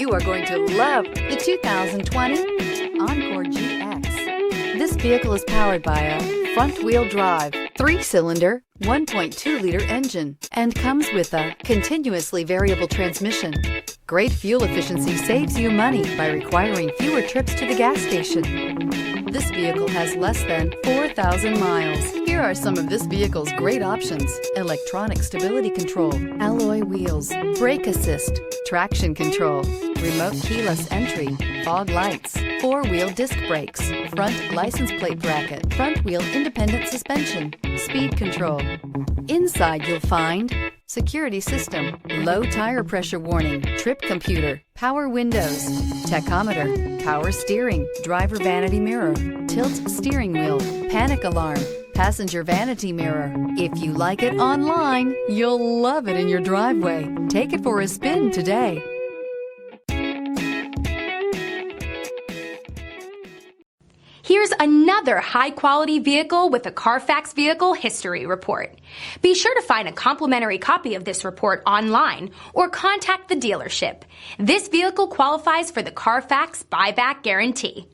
You are going to love the 2020 Encore GX. This vehicle is powered by a front-wheel drive, 3-cylinder, 1.2-liter engine, and comes with a continuously variable transmission. Great fuel efficiency saves you money by requiring fewer trips to the gas station. This vehicle has less than 4,000 miles. Here are some of this vehicle's great options: electronic stability control, alloy wheels, brake assist, traction control, remote keyless entry, fog lights, 4-wheel disc brakes, front license plate bracket, front wheel independent suspension, speed control. Inside you'll find security system, low tire pressure warning, trip computer, power windows, tachometer, power steering, driver vanity mirror, tilt steering wheel, panic alarm, passenger vanity mirror. If you like it online, you'll love it in your driveway. Take it for a spin today. Here's another high-quality vehicle with a Carfax Vehicle History Report. Be sure to find a complimentary copy of this report online or contact the dealership. This vehicle qualifies for the Carfax Buyback Guarantee.